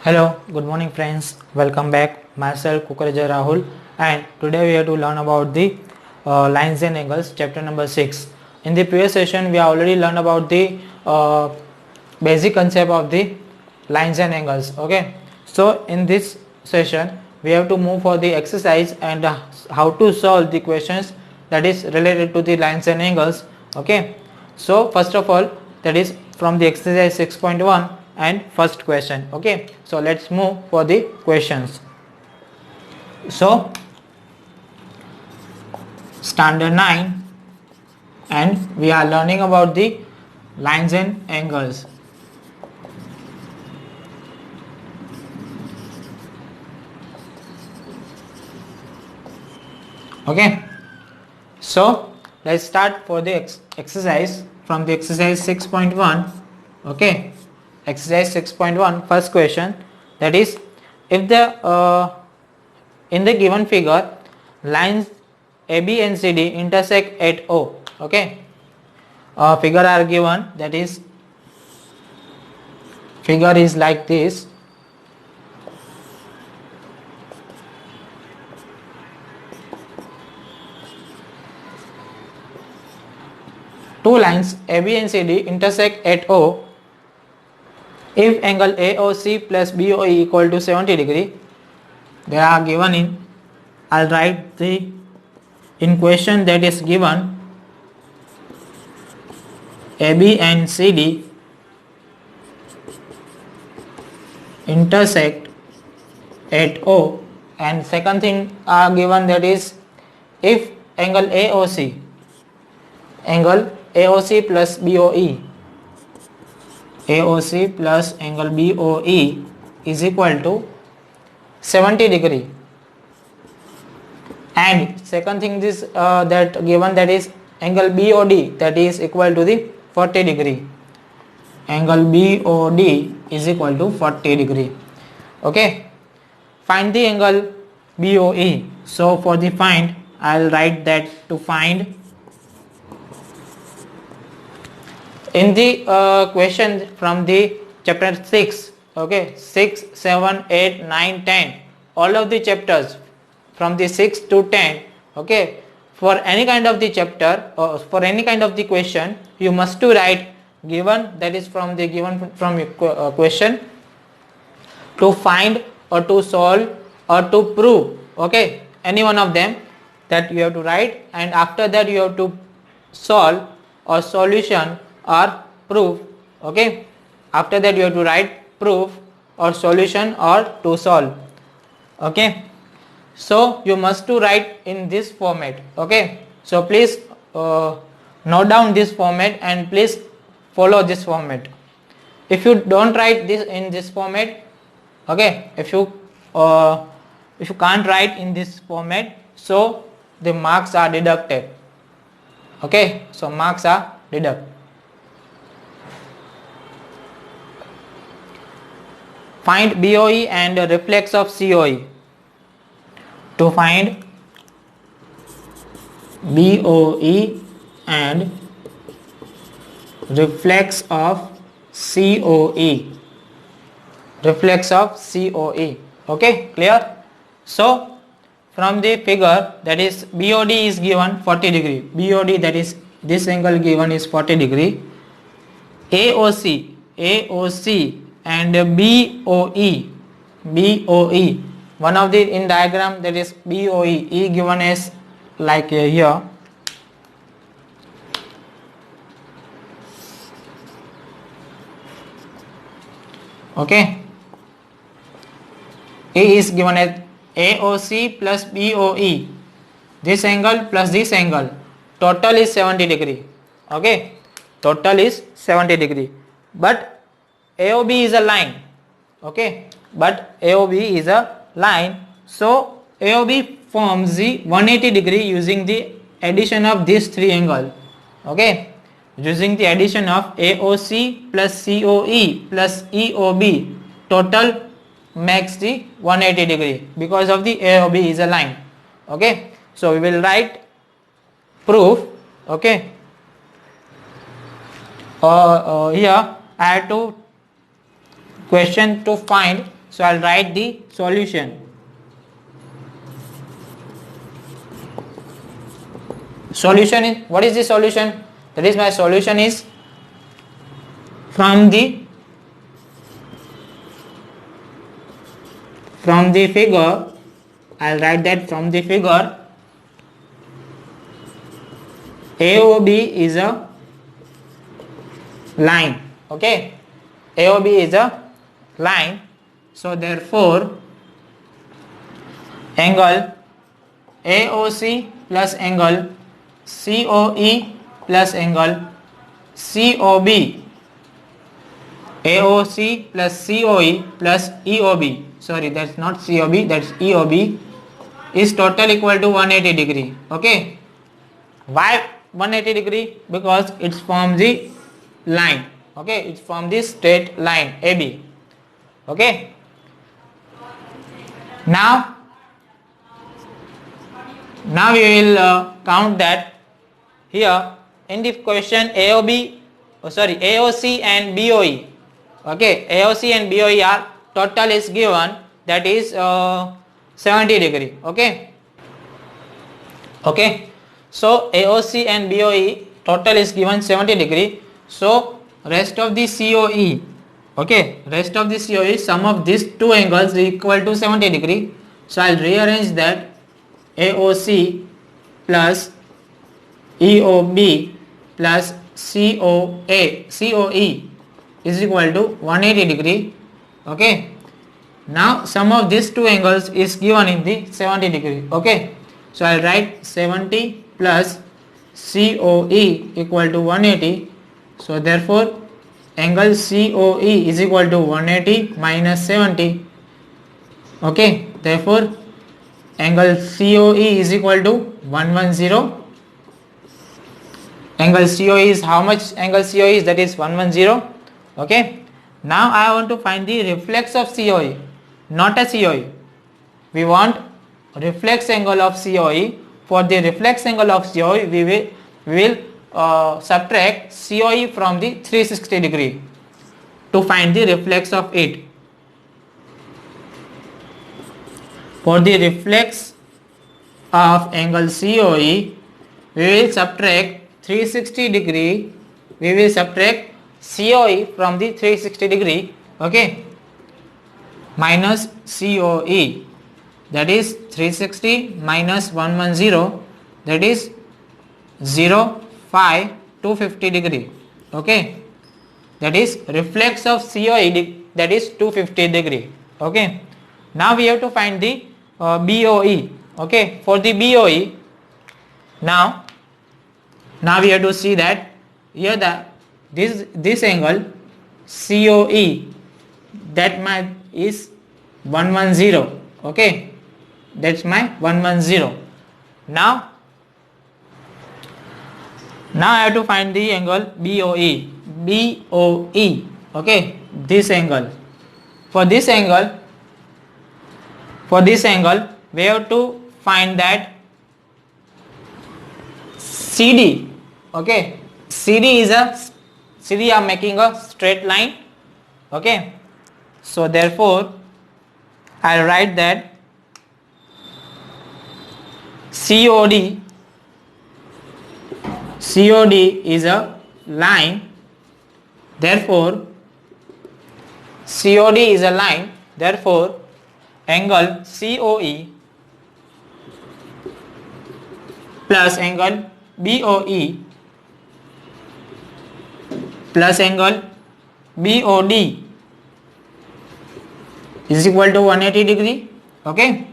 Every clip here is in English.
Hello, good morning friends. Welcome back. Myself Kukarija Rahul, and today we have to learn about the lines and angles, chapter number 6. In the previous session we have already learned about the basic concept of the lines and angles. Okay, so in this session we have to move for the exercise and how to solve the questions that is related to the lines and angles. Okay, so first of all, that is from the exercise 6.1 and first question. Okay, so let's move for the questions. So standard 9, and we are learning about the lines and angles. Okay, so let's start for the exercise from the exercise 6.1. okay, exercise 6.1, first question, that is, if the in the given figure lines AB and CD intersect at O. Okay, figure are given, that is, figure is like this. Two lines AB and CD intersect at O. If angle AOC plus BOE equal to 70 degree, they are given in, I'll write the in question that is given AB and CD intersect at O, and second thing are given, that is, if angle AOC plus BOE, AOC plus angle BOE is equal to 70 degree, and second thing is that given, that is angle BOD that is equal to the 40 degree, angle BOD is equal to 40 degree. Okay, find the angle BOE. So for the find, I'll write that to find, in the question from the chapter 6, okay, 6, 7, 8, 9, 10, all of the chapters from the 6 to 10, okay, for any kind of the chapter or for any kind of the question, you must to write given, that is from the given from question, to find or to solve or to prove, okay, any one of them that you have to write, and after that you have to solve or solution or proof. Okay, after that you have to write proof or solution or to solve. Okay, so you must to write in this format. Okay, so please note down this format and please follow this format. If you don't write this in this format, okay, if you can't write in this format, so the marks are deducted. Okay, so marks are deducted. Find BOE and reflex of COE. To find BOE and reflex of COE. Reflex of COE. Okay, clear? So from the figure, that is BOD is given 40 degree. BOD, that is this angle given is 40 degree. AOC and BOE, one of the in diagram, that is BOE, E given as like here. Okay, E is given as AOC plus BOE, this angle plus this angle, total is 70 degree. Okay, total is 70 degree, but AOB is a line. Okay, but AOB is a line, so AOB forms the 180 degree using the addition of these three angles. Okay, using the addition of AOC plus COE plus EOB, total makes the 180 degree because of the AOB is a line. Okay, so we will write proof. Okay, here I have to question to find So I'll write the solution. Solution is, what is the solution? That is, my solution is from the figure. I'll write that from the figure AOB is a line. Okay, AOB is a line. So therefore angle AOC plus angle COE plus angle COB, AOC plus COE plus EOB, sorry, that's not COB, that's EOB, is total equal to 180 degree. Okay, why 180 degree? Because it's from the line. Okay, it's from the straight line AB. Okay, now we will count that here in the question AOC and BOE. Okay, AOC and BOE are total is given, that is 70 degree. Okay, so AOC and BOE total is given 70 degree. So rest of the COE, okay, rest of the COE, sum of these two angles is equal to 70 degree. So I'll rearrange that AOC plus EOB plus COE is equal to 180 degree. Okay, now sum of these two angles is given in the 70 degree. Okay, so I'll write 70 plus COE equal to 180. So therefore angle COE is equal to 180 minus 70. Okay, therefore angle COE is equal to 110. Angle COE is how much? Angle COE is, that is 110. Okay, now I want to find the reflex of COE, not a COE. We want reflex angle of COE. For the reflex angle of COE, we will subtract COE from the 360 degree to find the reflex of it. For the reflex of angle COE, we will subtract 360 degree, we will subtract COE from the 360 degree. Okay, minus COE, that is 360 minus 110, that is 0, 5, 250 degree. Okay, that is reflex of COE, that is 250 degree. Okay, now we have to find the BOE. Okay, for the BOE, now we have to see that here this angle COE, that my is 110. Okay, that's my 110. Now I have to find the angle BOE. Okay, this angle. For this angle we have to find that CD. Okay, CD are making a straight line. Okay, so therefore I'll write that COD is a line. Therefore COD is a line. Therefore angle COE plus angle BOE plus angle BOD is equal to 180 degree. Okay,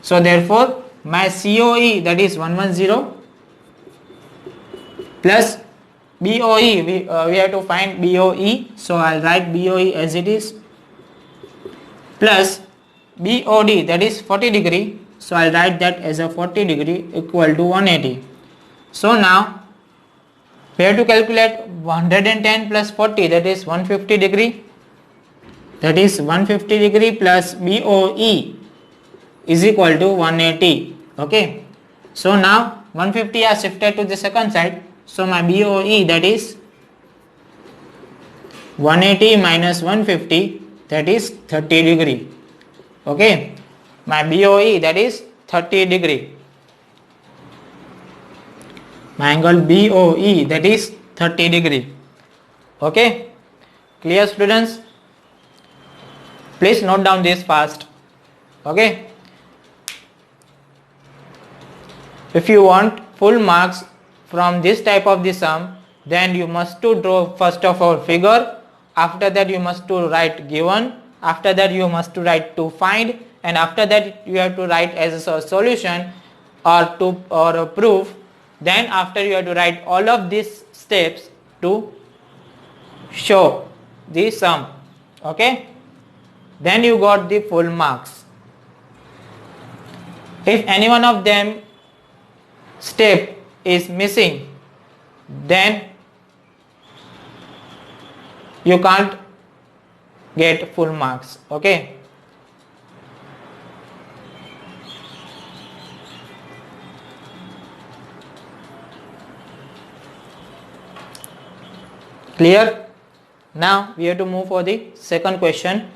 so therefore my COE, that is 110, plus BOE, we have to find BOE, so I'll write BOE as it is, plus BOD, that is 40 degree, so I'll write that as a 40 degree equal to 180. So now we have to calculate 110 plus 40, that is 150 degree, that is 150 degree plus BOE is equal to 180. Okay, so now 150 are shifted to the second side, so my BOE, that is 180 minus 150, that is 30 degree. Okay, my BOE, that is 30 degree. My angle BOE, that is 30 degree. Okay, clear students? Please note down this fast. Okay, if you want full marks from this type of the sum, then you must to draw first of all figure, after that you must to write given, after that you must to write to find, and after that you have to write as a solution or a proof. Then after you have to write all of these steps to show the sum. Okay, then you got the full marks. If any one of them step is missing, then you can't get full marks. Okay, clear? Now we have to move for the second question.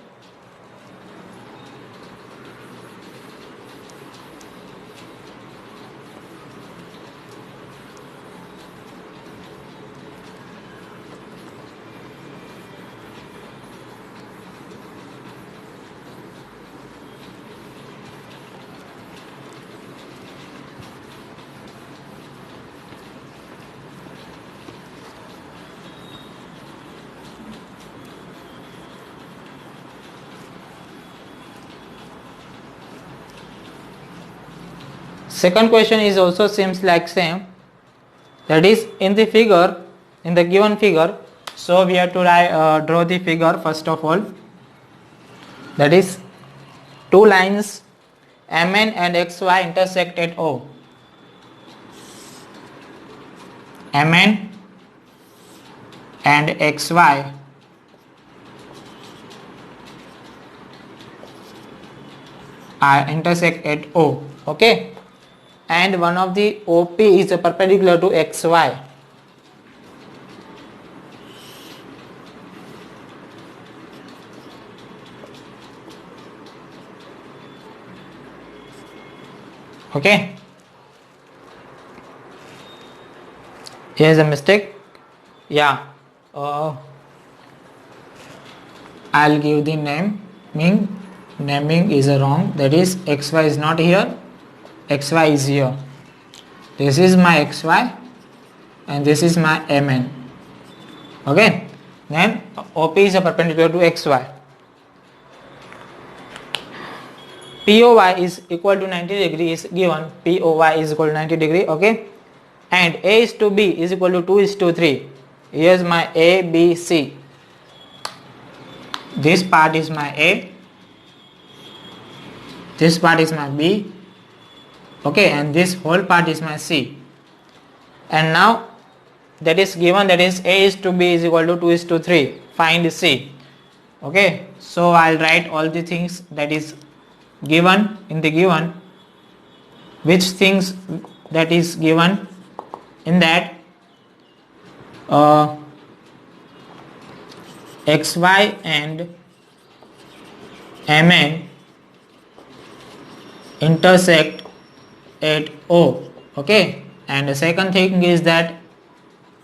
Second question is also seems like same, that is in the figure, in the given figure. So we have to draw the figure first of all, that is two lines MN and XY intersect at O. MN and XY are intersect at O. Okay, and one of the OP is perpendicular to XY. Okay, here is a mistake. Yeah, I'll give the naming is wrong, that is XY is not here, XY is here. This is my XY and this is my MN. Okay, then OP is a perpendicular to XY. POY is equal to 90 degree is given. POY is equal to 90 degree. Okay, and A is to B is equal to 2 is to 3. Here's my A, B, C. This part is my A, this part is my B. Okay, and this whole part is my C. And now that is given, that is A is to B is equal to 2 is to 3. Find C. Okay, so I'll write all the things that is given in the given, which things that is given in that XY and MN intersect at O. Okay, and the second thing is that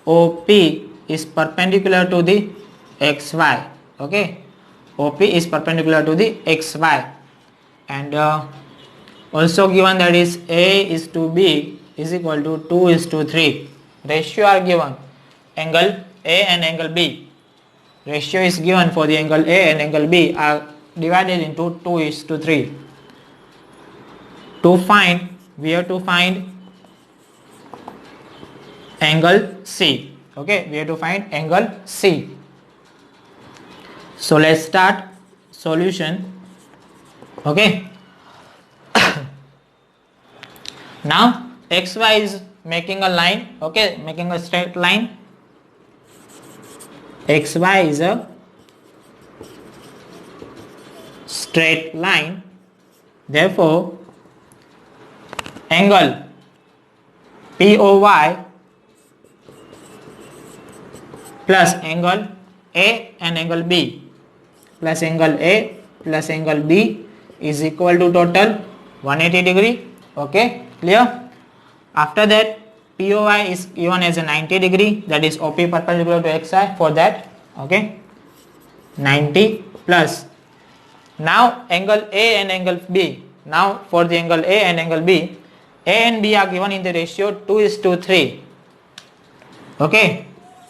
OP is perpendicular to the XY. Okay, OP is perpendicular to the XY, and also given that is A is to B is equal to 2 is to 3. Ratio are given, angle A and angle B. Ratio is given for the angle A and angle B are divided into 2 is to 3. To find, we have to find angle C. Okay, we have to find angle C. So let's start solution. Okay, now XY is making a line. Okay, making a straight line. XY is a straight line. Therefore angle POY plus angle A and angle B plus angle A plus angle B is equal to total 180 degree. Okay, clear? After that, POI is given as a 90 degree, that is OP perpendicular to XI. For that, okay, 90 plus. Now angle A and angle B. Now for the angle A and angle B, A and B are given in the ratio 2:3. Okay,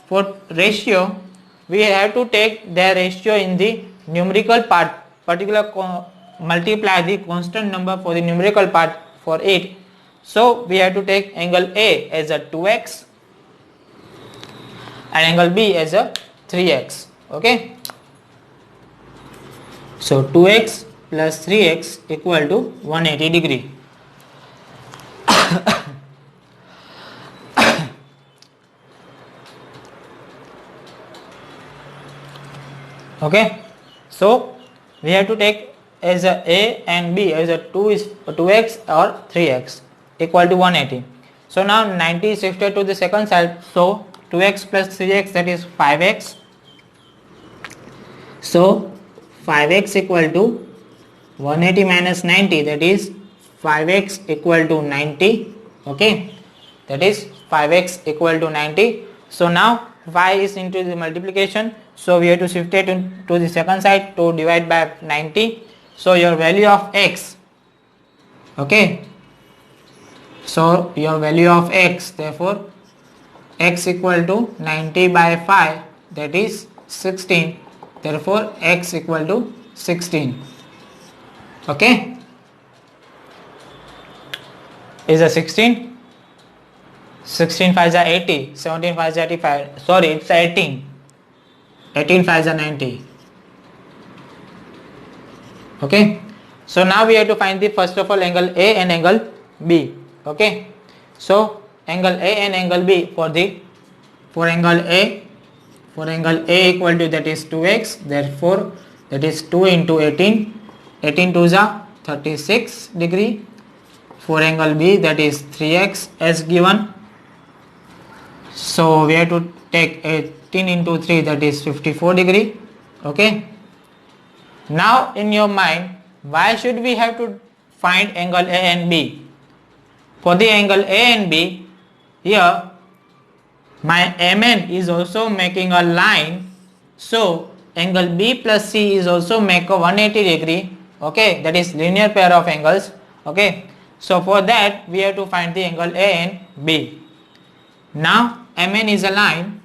for ratio we have to take their ratio in the numerical part, multiply the constant number for the numerical part for it. So we have to take angle A as a 2x and angle B as a 3x. Okay, so 2x plus 3x equal to 180 degree. Okay, so we have to take as a and B as a 2x or 3x equal to 180. So now 90 is shifted to the second side, so 2x plus 3x, that is 5x. So 5x equal to 180 minus 90, that is 5x equal to 90. Okay, that is 5x equal to 90. So now y is into the multiplication, so we have to shift it to the second side to divide by 90. So your value of x, okay, so your value of x, therefore x equal to 90 by 5, that is 16, therefore x equal to 16. Okay, is a 16, 16 5 is 80, 17 5 is 85, sorry, it's 18, 18 5 is 90. Okay, so now we have to find the first of all angle A and angle B. Okay, so angle A and angle B, for angle A equal to, that is 2x, therefore that is 2 into 18, 18 2 is 36 degree. For angle B, that is 3x as given, so we have to take 18 into 3, that is 54 degree. Okay, now in your mind, why should we have to find angle A and B? For the angle A and B, here my MN is also making a line, so angle B plus C is also make a 180 degree. Okay, that is linear pair of angles. Okay, so for that we have to find the angle A and B. Now MN is a line,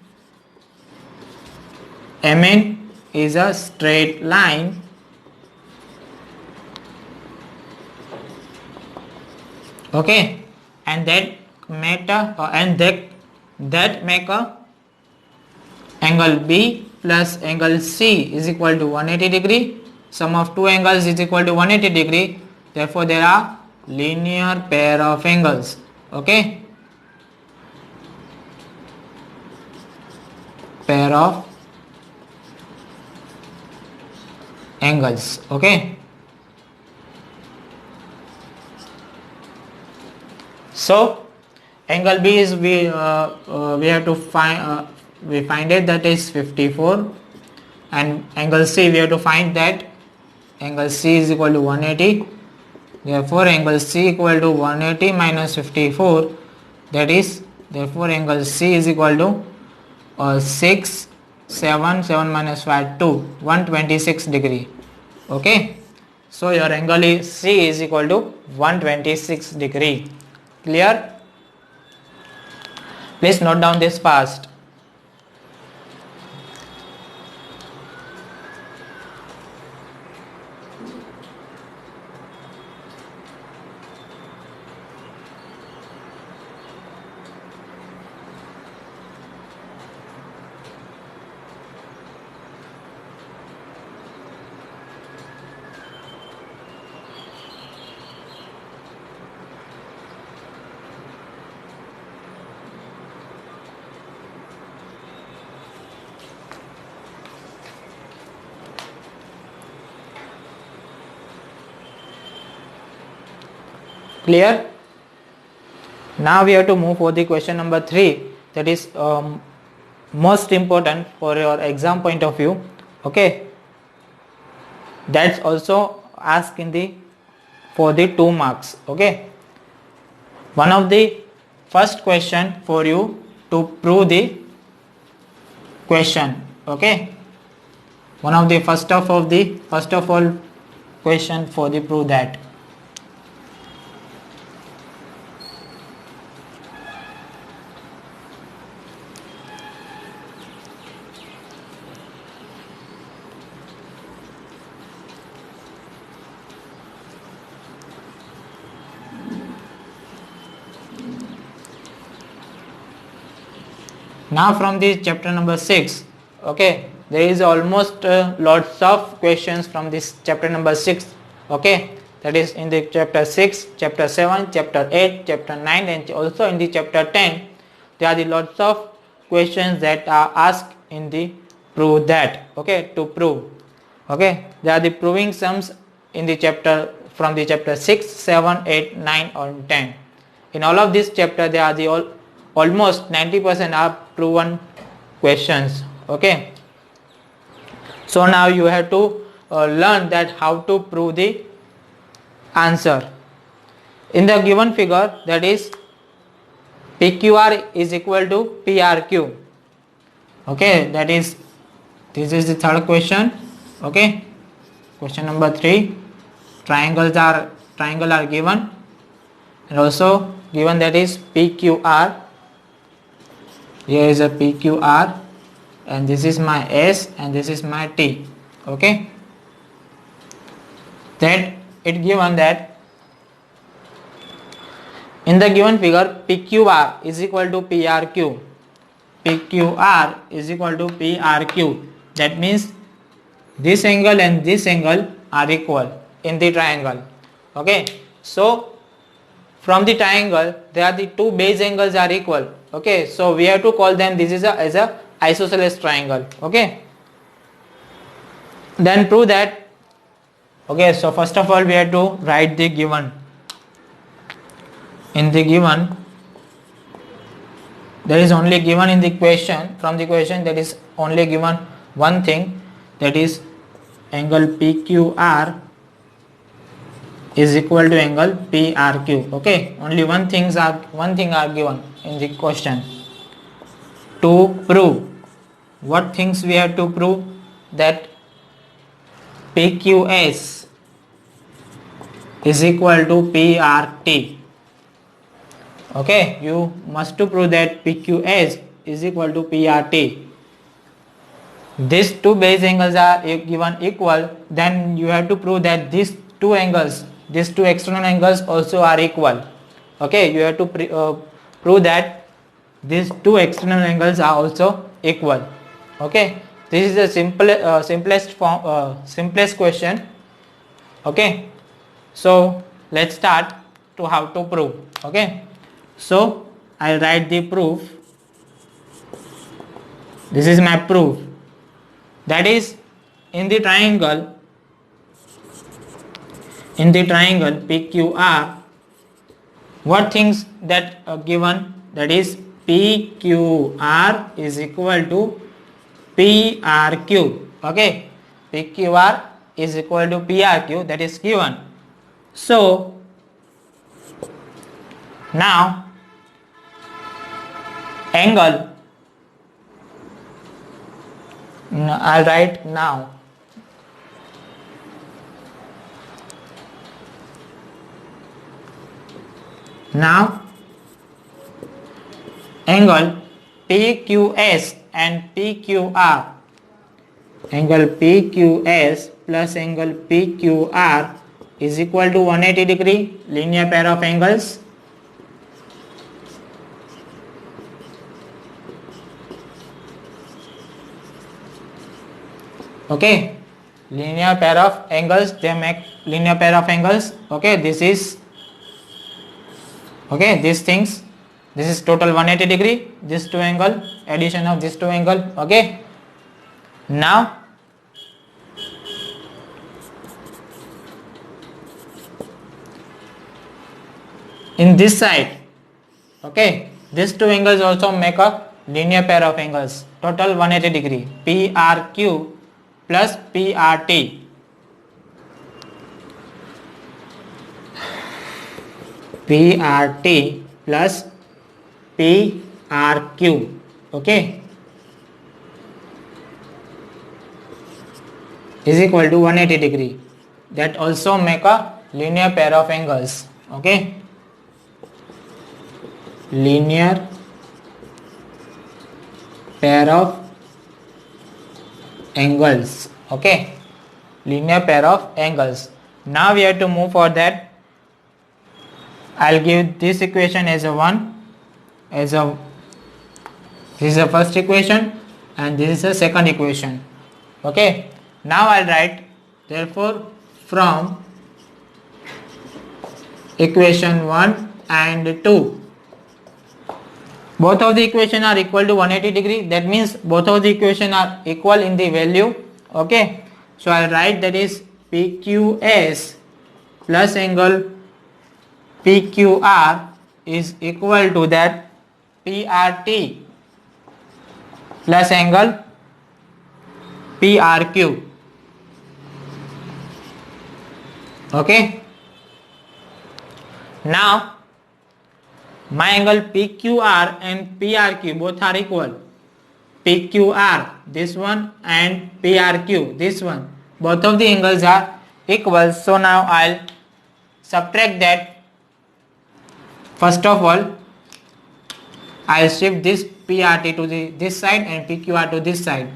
MN is a straight line, okay, and that make a angle B plus angle C is equal to 180 degree. Sum of two angles is equal to 180 degree, therefore there are linear pair of angles. Okay, pair of angles. Okay, so angle B is we have to find, we find it, that is 54, and angle C we have to find that angle C is equal to 180, therefore angle C equal to 180 minus 54, that is, therefore angle C is equal to 6 7 7 minus 5 2, 126 degree. Okay, so your angle is C is equal to 126 degree. Clear? Please note down this fast. Clear? Now we have to move for the question number 3, that is most important for your exam point of view. Okay, That's also asked in the for the 2 marks. Okay, one of the first question for you to prove the question. Okay, one of the first of all question for the prove that. Now from the chapter number 6, okay, there is almost lots of questions from this chapter number 6, okay, that is in the chapter 6, chapter 7, chapter 8, chapter 9, and also in the chapter 10. There are the lots of questions that are asked in the prove that, okay, to prove, okay, there are the proving sums in the chapter from the chapter 6, 7, 8, 9 or 10. In all of this chapter there are the almost 90% are proven questions. Okay, so now you have to learn that how to prove the answer. In the given figure, that is PQR is equal to PRQ. Okay, that is, this is the third question. Okay, question number 3, triangle are given, and also given that is PQR. Here is a PQR, and this is my S and this is my T. Okay, that it given that in the given figure PQR is equal to PRQ. PQR is equal to PRQ. That means this angle and this angle are equal in the triangle. Okay, so from the triangle there are the 2 base angles are equal. Okay, so we have to call them, this is as a isosceles triangle. Okay, then prove that. Okay, so first of all we have to write the given. In the given, there is only given in the question, from the question that is only given one thing, that is angle PQR is equal to angle PRQ. Okay, only one thing are given in the question. To prove, what things we have to prove? That PQS is equal to PRT. Okay, you must to prove that PQS is equal to PRT. These 2 base angles are given equal, then you have to prove that these 2 angles, these 2 external angles also are equal. Okay, you have to prove that these 2 external angles are also equal. Okay, this is the simplest question. Okay, so let's start to how to prove. Okay, so I'll write the proof. This is my proof. That is in the triangle PQR, what things that are given? That is PQR is equal to PRQ. Okay, PQR is equal to PRQ, that is given. So now angle, I'll write now. Now angle PQS and PQR, angle PQS plus angle PQR is equal to 180 degree, linear pair of angles. Okay, linear pair of angles, they make linear pair of angles. Okay, this is, okay, these things, this is total 180 degree, this 2 angle, addition of this 2 angle. Okay, now in this side, okay, these 2 angles also make a linear pair of angles, total 180 degree, PRQ plus PRT. PRT plus PRQ. Okay, is equal to 180 degree. That also make a linear pair of angles. Okay, linear pair of angles. Okay, linear pair of angles. Now we have to move for that. I'll give this equation as a 1, as a, this is the first equation and this is the second equation. Okay, now I'll write, therefore from equation 1 and 2, both of the equation are equal to 180 degree. That means both of the equation are equal in the value. Okay, so I'll write that is PQS plus angle PQR is equal to that PRT plus angle PRQ. Okay, now my angle PQR and PRQ both are equal. PQR this one and PRQ this one, both of the angles are equal. So now I'll subtract that. First of all, I'll shift this PRT to this side and PQR to this side.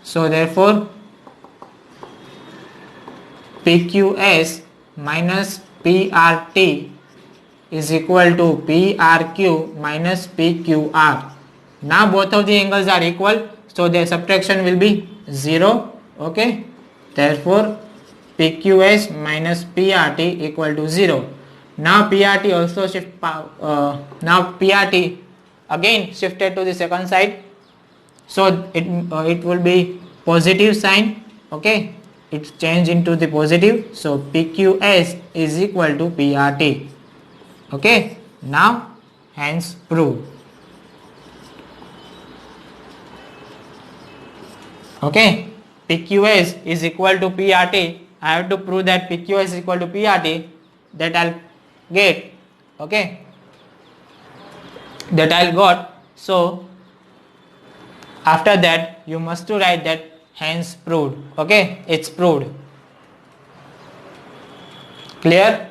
So therefore PQS minus PRT is equal to PRQ minus PQR. Now both of the angles are equal, so the subtraction will be 0. Okay, therefore PQS minus PRT equal to 0. Now PRT also shift, now PRT again shifted to the second side, so it will be positive sign. Okay, it's changed into the positive, so PQS is equal to PRT. Okay, now hence prove. Okay, PQS is equal to PRT. I have to prove that PQS is equal to PRT. That I'll get. Okay, that I'll got. So after that you must to write that hence proved. Okay, it's proved. Clear?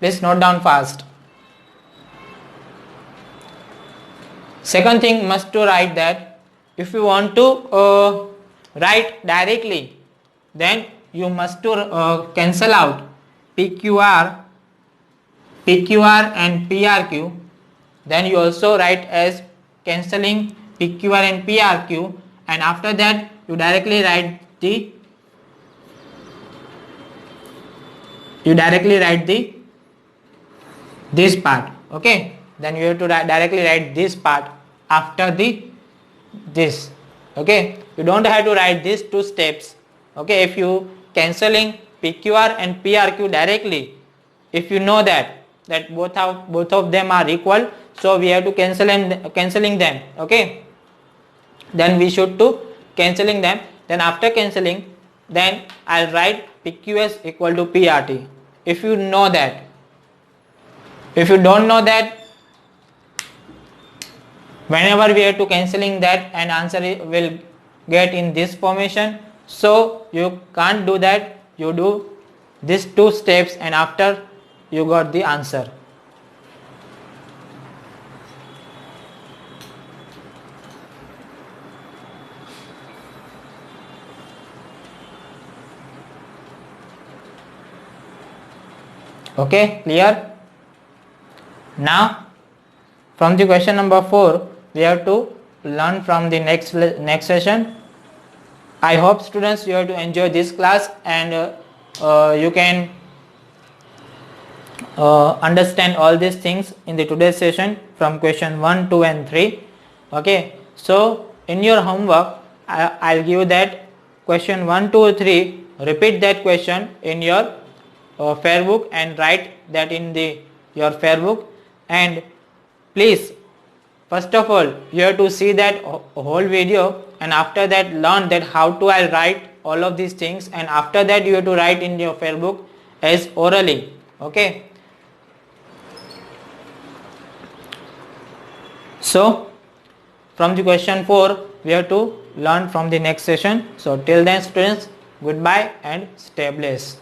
Please note down fast. Second thing must to write that if you want to write directly, then you must to cancel out PQR and PRQ. Then you also write as cancelling PQR and PRQ, and after that you directly write this part. Okay, then you have to directly write this part after this. Okay, you don't have to write these two steps. Okay, if you cancelling PQR and PRQ directly, if you know that both of them are equal, so we have to cancelling them. Okay, then we should to cancelling them. Then after cancelling, then I'll write PQS equal to PRT. If you know that. If you don't know that, whenever we are to cancelling that, an answer will get in this formation. So you can't do that. You do these two steps and after you got the answer. Okay, clear? Now from the question number 4 we have to learn from the next session. I hope students you have to enjoy this class and you can understand all these things in the today's session from question 1, 2 and 3. Okay, so in your homework I'll give that question 1, 2, 3, repeat that question in your fair book and write that in your fair book. And please, first of all you have to see that whole video, and after that learn that how to I'll write all of these things, and after that you have to write in your fair book as orally. Okay, So from the question 4 we have to learn from the next session. So till then students, goodbye and stay blessed.